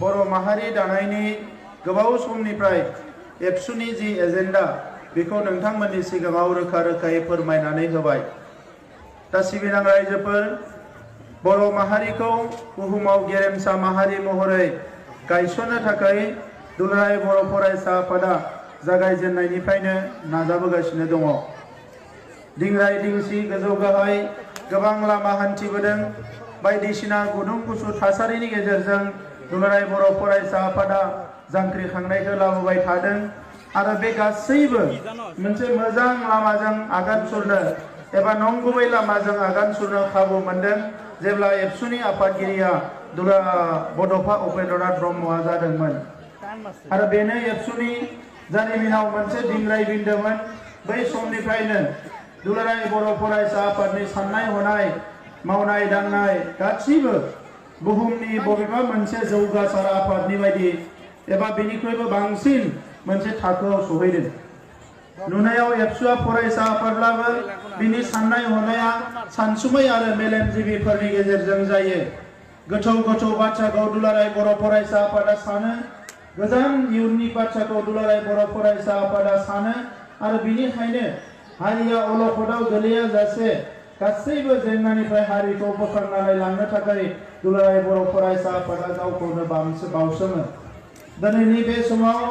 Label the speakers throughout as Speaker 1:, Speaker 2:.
Speaker 1: बर' माहारि दानायनि गोबाव समनिफ्राय एबसुनि जि एजेन्डा बेखौ नोंथांमोननि सिगाङाव रोखा रोखायै फोरमायनानै होबाय। दा सिबिनां रायजोफोर, बर' माहारिखौ बुहुमाव गेरेमसा माहारि महरै गायसननो थाखाय दुलाराय बर' फरायसा आफादा जागायजेननायनिफ्रायनो नाजाबोगासिनो दङ। दिंराय दिंसि गोजौ गाहाय गोबां लामा हान्थिबोदों। बायदिसिना गुदुं गुसु थासारिनि गेजेरजों दुलाराय बर' फरायसा आफादा जांख्रिखांनायखौ लाबोबाय थादों आरो बे गासैबो मोनसे मोजां लामाजों आगान सुरनो एबा नंगुबै लामाजों आगान सुरनो खाबु मोनदों जेब्ला एबसुनि आफादगिरिया बड'फा उपेन्द्रनाथ ब्रह्मआ जादोंमोन। आरो बेनो एबसुनि जारिमिनाव मोनसे दिंराय बिन्दोंमोन। बै समनिफ्रायनो दुलाराय बर' फरायसा आफादनि साननाय हनाय मावनाय दांनाय गासिबो बुहुमनि बबेबा मोनसे जौगासार आफादनि बायदि एबा बेनिख्रुइबो बांसिन मोनसे थाखोआव सहैदों। नुनायाव एबसुआ फरायसा आफादब्लाबो बिनि साननाय हनाया सानसुमै आरो मेलेमजिबिफोरनि गेजेरजों जायो। गोथौ गोथौ बाथ्राखौ दुलाराय बर' फरायसा आफादा सानो, गोजान इयुननि बाथ्राखौ दुलाराय बर' फरायसा आफादा सानो आरो बिनिखायनो हारिया अलखदाव गोलैयाजासे गासैबो जेंनानिफ्राय हारिखौ बोखारनानै लांनो थाखाय दुलाराय बर' फरायसा आफादा गावखौनो बावसोमो। दिनैनि बे समाव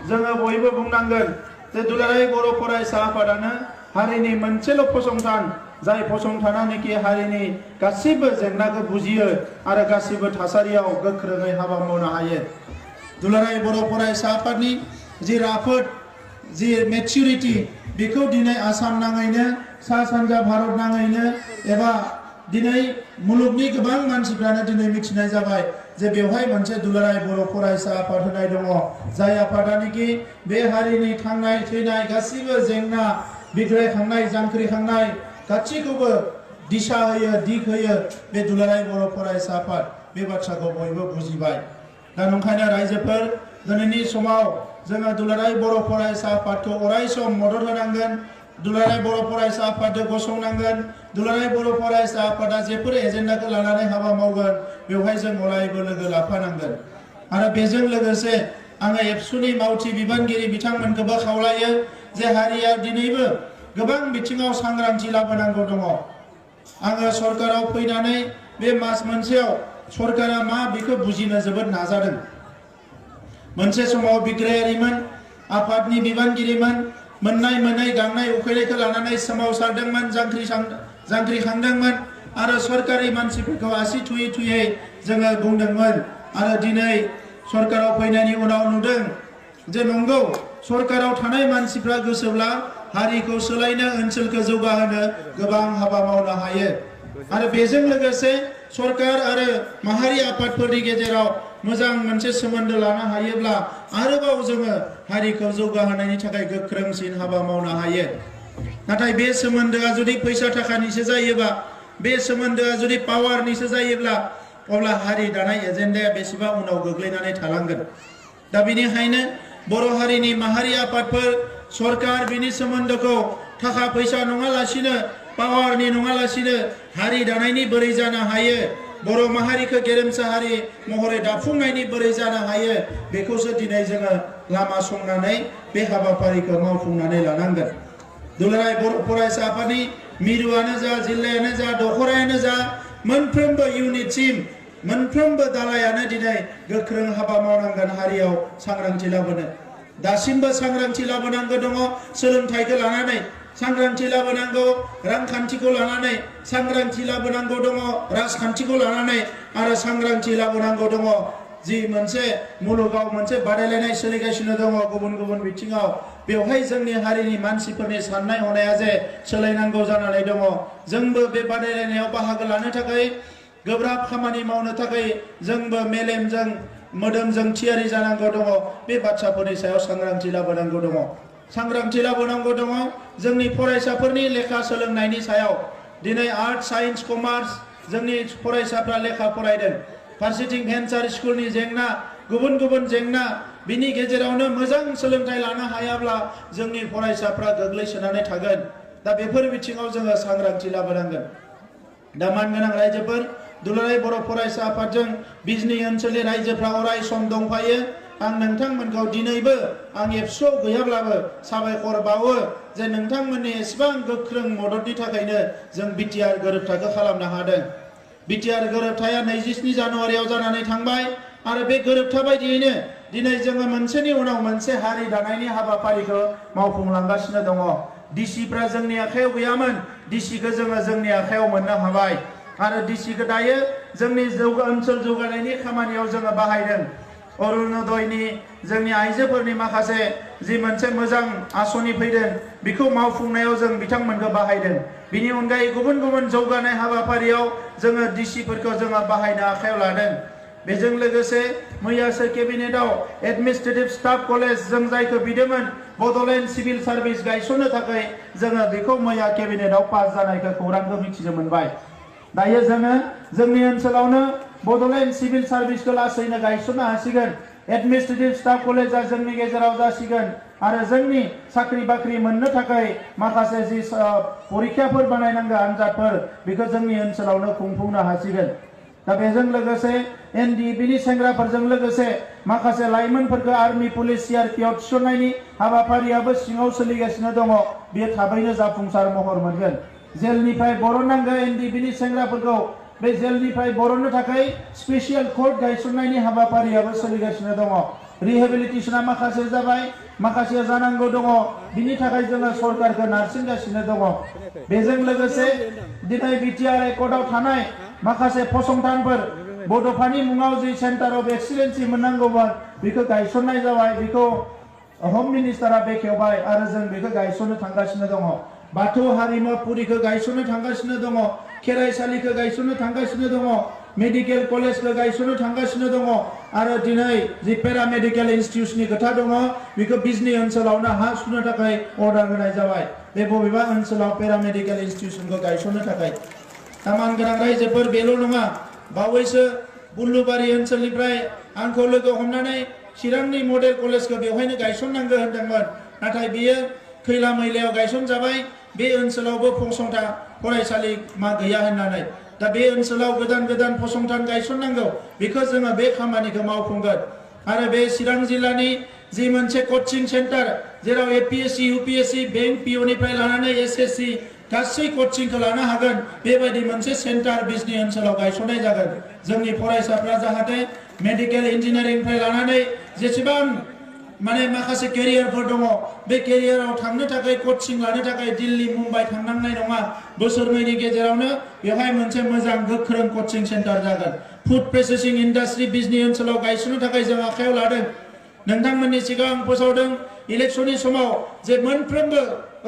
Speaker 1: जोङो बयबो बुंनांगोन जे दुलाराय बर' फरायसा आफादानो हारिनि मोनसेल' फसंथान जाय फसंथानानोखि हारिनि गासिबो जेंनाखौ बुजियो आरो गासिबो थासारियाव गोख्रोङै हाबा मावनो हायो। दुलाराय बर' फरायसा आफादनि जि राफोद जि मेच्युरिटि बेखौ दिनै आसाम नाङैनो सा सानजा भारत नाङैनो एबा दिनै मुलुगनि गोबां मानसिफ्रानो दिनै मिथिनाय जाबाय जे बेवहाय मोनसे दुलाराय बर' फरायसा आफाद होनाय दङ। जाय आफादानिखि बे हारिनि थांनाय थैनाय गासिबो जेंना बिग्रायखांनाय जांख्रिखांनाय गासैखौबो दिशा होयो, दिग होयो बे दुलाराय बर' फरायसा आफाद। बे बाथ्राखौ बयबो बुजिबाय। दा नंखायनो रायजोफोर, दिनैनि समाव जोङो दुलाराय बर' फरायसा आफादखौ अराय सम मदद होनांगोन। दुलाराय बर' फरायसा आफादजों गसंनांगोन। दुलाराय बर' फरायसा आफादा जेफोर एजेन्डाखौ लानानै हाबा मावगोन बेवहाय जों अरायबो लोगो लाफानांगोन। आरो बेजों लोगोसे आङो एबसुनि मावथि बिबानगिरि बिथांमोनखौबो खावलायो जे हारिया दिनैबो गोबां बिथिङाव सांग्रांथि लाबोनांगौ दङ। आङो सरकाराव फैनानै बे मास मोनसेयाव सरकारा मा बेखौ बुजिनो जोबोद नाजादों। मोनसे समाव बिग्रायारिमोन, आफादनि बिबानगिरिमोन, मोननाय मोनै गांनाय उखैनायखौ लानानै सोमावसारदोंमोन, जांख्रिखांदोंमोन आरो सरकारि मानसिफोरखौ आसि थुयै थुयै जोङो बुंदोंमोन। आरो दिनै सरकाराव फैनायनि उनाव नुदों जे नंगौ सरकाराव थानाय मानसिफ्रा गोसोब्ला हारिखौ सोलायनो, ओनसोलखौ जौगाहोनो गोबां हाबा मावनो हायो। आरो बेजों लोगोसे सरकार आरो माहारि आफादफोरनि गेजेराव मोजां मोनसे सोमोन्दो लानो हायोब्ला आरोबाव जोङो हारिखौ जौगाहोनायनि थाखाय गोख्रोंसिन हाबा मावनो हायो। नाथाय बे सोमोन्दोआ जुदि फैसा थाखानिसो जायोबा, बे सोमोन्दोआ जुदि पावारनिसो जायोब्ला अब्ला हारि दानाय एजेन्डाया बेसेबा उनाव गोग्लैनानै थालांगोन। दा बेनिखायनो बर' हारिनि माहारि आफादफोर, सरकार बिनि सोमोन्दोखौ थाखा फैसा नङालासिनो, पावारनि नङालासिनो हारि दानायनि बोरै जानो हायो, बर' माहारिखौ गेरेमसा हारि महरै दाफुंनायनि बोरै जानो हायो बेखौसो दिनै जोङो लामा संनानै बे हाबाफारिखौ मावफुंनानै लानांगोन। दुलाराय बर' फरायसा आफादनि मिरुआनो जा, जिल्लायानो जा, दखरायानो जा, मोनफ्रोमबो इउनिटसिम मोनफ्रोमबो दालायानो दिनै गोख्रों हाबा मावनांगोन हारियाव सांग्रांथि लाबोनो। दासिमबो सांग्रांथि लाबोनांगौ दङ। सोलोंथाइखौ लानानै सांग्रांथि लाबोनांगौ, रांखान्थिखौ लानानै सांग्रांथि लाबोनांगौ दङ, राजखान्थिखौ लानानै आरो सांग्रांथि लाबोनांगौ दङ। जि मोनसे मुलुगाव मोनसे बादायलायनाय सोलिगासिनो दङ गुबुन गुबुन बिथिङाव, बेवहाय जोंनि हारिनि मानसिफोरनि साननाय हनाया जे सोलायनांगौ जानानै दङ। जोंबो बे बादायलायनायाव बाहागो लानो थाखाय, गोब्राब खामानि मावनो थाखाय जोंबो मेलेमजों मोदोमजों थियारि जानांगौ दङ। बे बाथ्राफोरनि सायाव सांग्रांथि लाबोनांगौ दङ। सांग्रांथि लाबोनांगौ दङ जोंनि फरायसाफोरनि लेखा सोलोंनायनि सायाव। दिनै आर्ट, साइन्स, कमार्स जोंनि फरायसाफ्रा लेखा फरायदों। फारसेथिं भेन्सार स्कुलनि जेंना, गुबुन गुबुन जेंना, बिनि गेजेरावनो मोजां सोलोंथाइ लानो हायाब्ला जोंनि फरायसाफ्रा गोग्लैसोनानै थागोन। दा बेफोर बिथिङाव जोङो सांग्रांथि लाबोनांगोन। दा मानगोनां रायजोफोर, दुलाराय बर' फरायसा आफादजों बिजनी ओनसोलनि रायजोफ्रा अराय सम दंफायो आं नोंथांमोनखौ दिनैबो आं एबसुआव गैयाब्लाबो साबायखर बावो जे नोंथांमोननि एसेबां गोख्रों मददनि थाखायनो जों BTR गोरोबथाखौ खालामनो हादों BTR गोरोबथाया 27 जानुवारियाव जानानै थांबाय आरो बे गोरोबथा बायदियैनो दिनै जोङो मोनसेनि उनाव मोनसे हारि दानायनि हाबाफारिखौ मावफुंलांगासिनो दङ डिसिफ्रा जोंनि आखायाव गैयामोन डिसिखौ जोङो जोंनि आखायाव मोननो हाबाय आरो डिसिखौ दायो जोंनि ओनसोल जौगानायनि खामानियाव जोङो बाहायदों अरुणोदयनि जोंनि आइजोफोरनि माखासे जि मोनसे मोजां आसनि फैदों बेखौ मावफुंनायाव जों बिथांमोनखौ बाहायदों बिनि अनगायै गुबुन गुबुन जौगानाय हाबाफारियाव जोङो डिसिफोरखौ जोङो बाहायनो आखायाव लादों बेजों लोगोसे मैयासो केबिनेटआव एडमिनिस्ट्रेटिभ स्टाफ कलेज जों जायखौ बिदोंमोन बड'लेण्ड सिभिल सार्भिस गायसननो थाखाय जोङो बेखौ मैया केबिनेटआव पास जानायखौ खौरांखौ मिथिनो मोनबाय दायो जोङो जोंनि ओनसोलावनो बड'लेण्ड सिभिल सार्भिसखौ लासैनो गायसननो हासिगोन एडमिनिस्ट्रेटिभ स्टाफ कलेजा जोंनि गेजेराव जासिगोन आरो जोंनि साख्रि बाख्रि मोननो थाखाय माखासे जि परीक्षाफोर बानायनांगौ आनजादफोर बेखौ जोंनि ओनसोलावनो खुंफुंनो हासिगोन दा बेजों लोगोसे एनडिएफबिनि सेंग्राफोरजों लोगोसे माखासे लाइमोनफोरखौ आर्मी पुलिस सीआरपीएफ थिसननायनि हाबाफारियाबो सिङाव सोलिगासिनो दङ बेयो थाबैनो जाफुंसार महर मोनगोन जेलनिफ्राय बरननांगौ एनडिएफबिनि सेंग्राफोरखौ बे जेलनिफ्राय बरननो थाखाय स्पेशियल कोर्ट गायसननायनि हाबाफारियाबो सोलिगासिनो दङ रिहेबिलिटेशना माखासे जाबाय माखासे जानांगौ दङ बिनि थाखाय जोङो सरकारखौ नारसिनगासिनो दङ बेजों लोगोसे दिनै BTR एकर्डआव थानाय माखासे फसंथानफोर बड'फानि मुङाव जि सेन्टार अफ एक्सिलेन्सि मोननांगौमोन बेखौ गायसननाय जाबाय बेखौ होम मिनिस्टारा बेखेवबाय आरो जों बेखौ गायसननो थांगासिनो दङ बाथौ हारिमुफुरिखौ गायसननो थांगासिनो दङ खेराइसालिखौ गायसननो थांगासिनो दङ मेडिकेल कलेजखौ गायसननो थांगासिनो दङ आरो दिनै जि पेरामेडिकेल इनस्टिट्यूशननि खोथा दङ बेखौ बिजनी ओनसोलावनो हा सुनो थाखाय अर्डार होनाय जाबाय बे बबेबा ओनसोलाव पेरामेडिकेल इनस्टिट्यूशनखौ गायसननो थाखाय मानगोनां रायजोफोर बेल' नङा बावैसो बुल्लुबारि ओनसोलनिफ्राय आंखौ लोगो हमनानै चिरांनि मडेल कलेजखौ बेवहायनो गायसननांगौ होनदोंमोन नाथाय बेयो खैला मैलायाव गायसनजाबाय बे ओनसोलावबो फसंथान फरायसालि मा गैया होननानै दा बे ओनसोलाव गोदान गोदान फसंथान गायसननांगौ बेखौ जोङो बे खामानिखौ मावफुंगोन आरो बे चिरां जिल्लानि जि मोनसे कोचिं सेन्टार जेराव APSC UPSC बैंक PO निफ्राय लानानै SSC गासै कोचिंखौ लानो हागोन बेबायदि मोनसे सेन्टार बिजनी ओनसोलाव गायसननाय जागोन जोंनि फरायसाफ्रा जाहाथे मेडिकेल इन्जिनियारिंनिफ्राय लानानै जेसेबां माने माखासे केरियारफोर दङ बे केरियाराव थांनो थाखाय कोचिं लानो थाखाय दिल्ली मुम्बाइ थांनांनाय नङा बोसोरनैनि गेजेरावनो बेवहाय मोनसे मोजां गोख्रों कोचिं सेन्टार जागोन फुड प्रोसेसिं इन्डास्ट्रि बिजनी ओनसोलाव गायसननो थाखाय जों आखायाव लादों नोंथांमोननि सिगां फोसावदों इलेक्शननि समाव जे मोनफ्रोमबो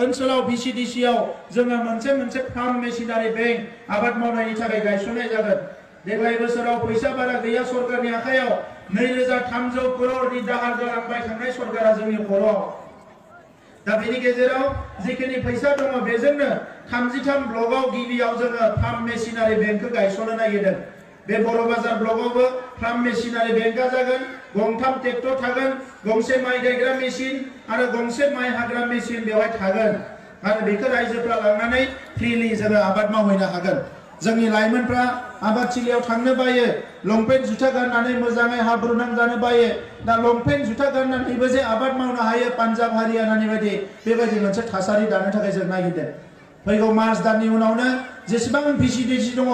Speaker 1: ओनसोलाव VCDCआव जोङो मोनसे फार्म मेशिनारि बैंक आबाद मावनायनि थाखाय गायसननाय जागोन देग्लाय बोसोराव फैसा बारा गैया सरकारनि आखायाव 2300 करोड़नि दाहार जालांबाय थांनाय सरकारा जोंनि खर'आव दा बेनि गेजेराव जिखिनि फैसा दङ बेजोंनो 33 ब्लकआव गिबियाव जोङो फार्म मेशिनारि बेंकखौ गायसननो नागिरदों बे बर' बाजार ब्लकआवबो फार्म मेशिनारि बेंकआ जागोन गंथाम ट्रेक्टर थागोन गंसे माइ गायग्रा मेशिन आरो गंसे माइ हाग्रा मेशिन बेवहाय थागोन आरो बेखौ रायजोफ्रा लांनानै फ्रिलि जोङो आबाद मावहैनो हागोन जोंनि लाइमोनफ्रा आबादथिलियाव थांनो बायो लंपेन्ट जुथा गाननानै मोजाङै हाब्रु नांजानो बायो दा लंपेन्ट जुथा गाननानैबो जे आबाद मावनो हायो पान्जाब हारियानानि बायदि बेबायदि मोनसे थासारि दानो थाखाय जों नागिरदों फैगौ मार्च दाननि उनावनो जेसेबां VCDC दङ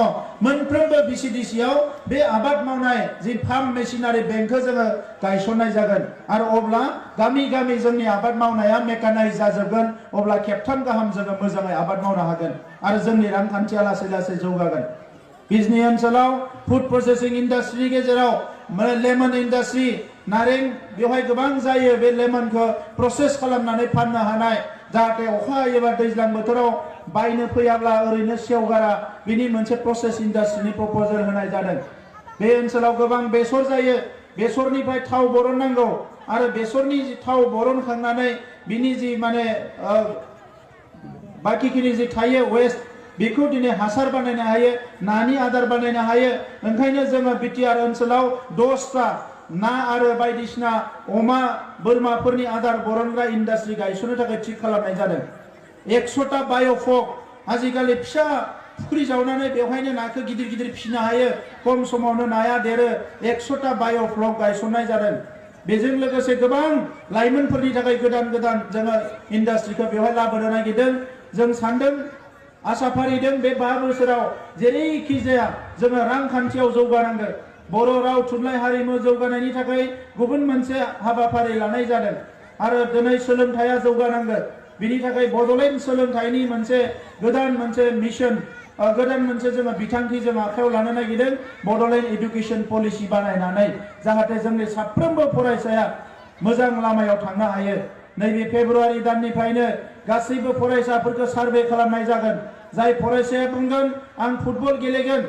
Speaker 1: मोनफ्रोमबो VCDCआव बे आबाद मावनाय जि फार्म मेशिनारि बेंकखौ जोङो गायसननाय जागोन आरो अब्ला गामि गामि जोंनि आबाद मावनाया मेकानाइज जाजोबगोन अब्ला खेबथाम गाहाम जोङो मोजाङै आबाद मावनो हागोन आरो जोंनि रांखान्थिया लासै लासै जौगागोन बिजनी ओनसोलाव फुड प्रोसेसिं इन्डास्ट्रिनि गेजेराव लेमन इन्डास्ट्रि नारें बेवहाय गोबां जायो बे लेमनखौ प्रसेस खालामनानै फाननो हानाय जाहाथे अखा हायोबा दैज्लां बोथोराव बायनो फैयाब्ला ओरैनो सेवगारा बिनि मोनसे प्रसेस इन्डास्ट्रिनि प्रपोजल होनाय जादों बे ओनसोलाव गोबां बेसर जायो बेसरनिफ्राय थाव बरननांगौ आरो बेसरनि थाव बरनखांनानै बिनि जि माने बाकिखिनि जि थायो वेस्ट बेखौ दिनै हासार बानायनो हायो नानि आदार बानायनो हायो ओंखायनो जोङो BTR ओनसोलाव 10टा ना आरो बायदिसिना अमा बोरमाफोरनि आदार बरनग्रा इन्डास्ट्रि गायसननो थाखाय थिक खालामनाय जादों 100टा बाय'फक आजिखालि फिसा फुख्रि जावनानै बेवहायनो नाखौ गिदिर गिदिर फिसिनो हायो। खम समावनो नाया देरो। 100टा बाय'फ्लक गायसननाय जादों। बेजों लोगोसे गोबां लाइमोनफोरनि थाखाय गोदान गोदान जोङो इन्डास्ट्रिखौ बेवहाय लाबोनो नागिरदों। जों सानदों आसा फारिदों बे 5 बोसोराव जेरैखि जाया जोङो रांखान्थियाव जौगानांगोन। बर' राव थुनलाइ हारिमु जौगानायनि थाखाय गुबुन मोनसे हाबाफारि लानाय जादों आरो दिनै सोलोंथाइया जौगानांगोन। बिनि थाखाय बड'लेण्ड सोलोंथाइनि मोनसे गोदान मोनसे मिशन गोदान मोनसे जोङो बिथांखि जों आखायाव लानो नागिरदों। बड'लेण्ड एडुकेशन पलिसि बानायनानै जाहाथे जोंनि साफ्रोमबो फरायसाया मोजां लामायाव थांनो हायो। नैबे फेब्रुवारि दाननिफ्रायनो गासैबो फरायसाफोरखौ सार्भे खालामनाय जागोन। जाय फरायसाया बुंगोन आं फुटबल गेलेगोन,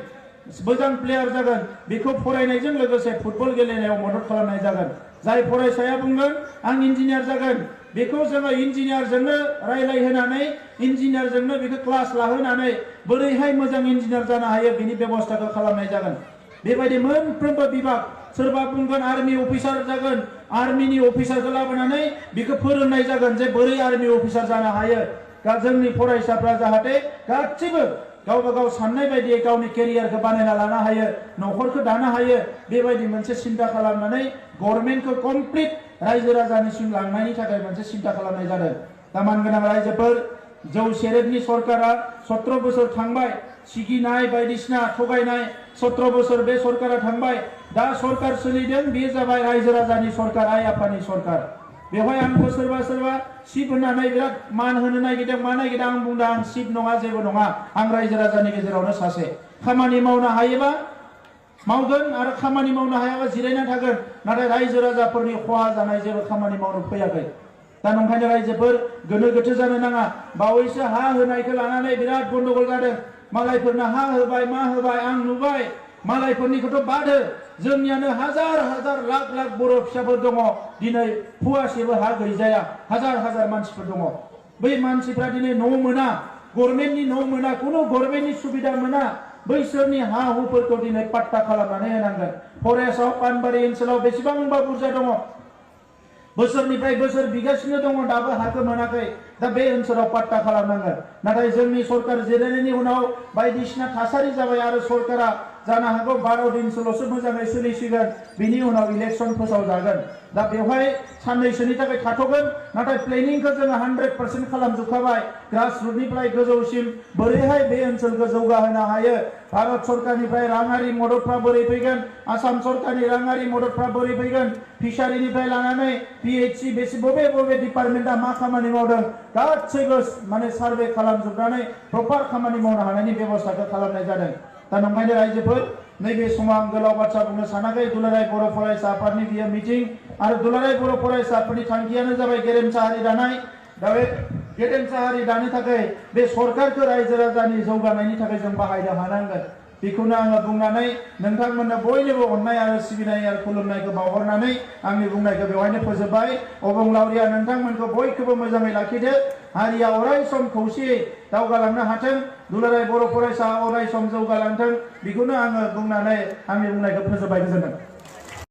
Speaker 1: मोजां प्लेयार जागोन, बेखौ फरायनायजों लोगोसे फुटबल गेलेनायाव मदद खालामनाय जागोन। जाय फरायसाया बुंगोन आं इन्जिनियार जागोन, बेखौ जोङो इन्जिनियारजोंनो रायलायहोनानै इन्जिनियारजोंनो बेखौ क्लास लाहोनानै बोरैहाय मोजां इन्जिनियार जानो हायो बिनि बेबस्थाखौ खालामनाय जागोन। बेबायदि मोनफ्रोमबो बिभाग सोरबा बुंगोन आर्मि अफिसार जागोन, आर्मिनि अफिसारखौ लाबोनानै बेखौ फोरोंनाय जागोन जे बोरै आर्मि अफिसार जानो हायो। जोंनि फरायसाफ्रा जाहाथे गासिबो गावबा गाव साननाय बायदियै गावनि केरियारखौ बानायना लानो हायो, न'खरखौ दानो हायो। बेबायदि मोनसे सिन्था खालामनानै गभर्नमेन्टखौ कमप्लिट रायजो राजानिसिम लांनायनि थाखाय मोनसे सिन्था खालामनाय जादों। दा मानगोनां रायजोफोर, जौ सेरेबनि सरकारा 17 बोसोर थांबाय, सिगिनाय बायदिसिना थगायनाय 17 बोसोर बे सरकारा थांबाय। दा सरकार सोलिदों, बे जाबाय रायजो राजानि सरकार, आइ आफानि सरकार। बेवहाय आंखौ सोरबा सोरबा सिप होननानै बिराद मान होनो नागिरदों, मा नागिरदों। आं बुंदों आं सिप नङा, जेबो नङा। आं रायजो राजानि गेजेरावनो सासे। खामानि मावनो हायोबा मावगोन आरो खामानि मावनो हायाबा जिरायना थागोन। नाथाय रायजो राजाफोरनि खहा जानाय जेबो खामानि मावनो फैयाखै। दा नंखायनो रायजोफोर गोनो गोथो जानो नाङा। बावैसो हा होनायखौ लानानै बिराद गन्डगल जादों। मालायफोरनो हा होबाय मा होबाय आं नुबाय। मालायफोरनिखौथ' बाद हो, जोंनियानो हाजार हाजार लाख लाख बर' फिसाफोर दङ दिनै फुवासेबो हा गैजाया। हाजार हाजार मानसिफोर दङ। बै मानसिफ्रा दिनै न' मोना, गभर्नमेन्टनि न' मोना, खुनु गभर्नमेन्टनि सुबिदा मोना। बैसोरनि हा हुफोरखौ दिनै पाट्टा खालामनानै होनांगोन। फरेस्टआव पानबारि ओनसोलाव बेसेबांबा बुरजा दङ, बोसोरनिफ्राय बोसोर बिगासिनो दङ, दाबो हाखौ मोनाखै। दा बे ओनसोलाव पाट्टा खालामनांगोन। नाथाय जोंनि सरकार जिरायनायनि उनाव बायदिसिना थासारि जाबाय आरो सरकारा जानो हागौ 12 दिनसोल'सो मोजाङै सोलिसिगोन, बिनि उनाव इलेक्सन फोसावजागोन। दा बेवहाय साननैसोनि थाखाय थाथ'गोन। नाथाय प्लेनिंखौ जोङो 100% खालामजोबखाबाय। ग्रासरुटनिफ्राय गोजौसिम बोरैहाय बे ओनसोलखौ जौगाहोनो हायो, भारत सरकारनिफ्राय राङारि मददफ्रा बोरै फैगोन, आसाम सरकारनि राङारि मददफ्रा बोरै फैगोन, फिसारिनिफ्राय लानानै PHC बबे बबे डिपार्टमेन्टआ मा खामानि मावदों गासैबो माने सार्भे खालामजोबनानै प्रपार खामानि मावनो हानायनि बेबस्थाखौ खालामनाय जादों। दा नंखायनो रायजोफोर, नैबे समाव आं गोलाव बाथ्रा बुंनो सानाखै। दुलाराय बर' फरायसा आफादनि बियो मिटिं आरो दुलाराय बर' फरायसा आफादनि थांखियानो जाबाय गेरेमसा हारि दानाय। दा बे गेरेमसा हारि दानो थाखाय बे सरकारखौ रायजो राजानि जौगानायनि थाखाय जों बाहायनो हानांगोन। बेखौनो आङो बुंनानै नोंथांमोननो बयनोबो अननाय आरो सिबिनाय आरो खुलुमनायखौ बावहरनानै आंनि बुंनायखौ बेवहायनो फोजोबबाय। अबंलावरिया नोंथांमोनखौ बयखौबो मोजाङै लाखिदो। हारिया अराय सम खौसेयै दावगालांनो हाथों, दुलाराय बर' फरायसा अराय सम जौगालांथों। बेखौनो आङो बुंनानै आंनि बुंनायखौ फोजोबबाय। गोजोन्थों।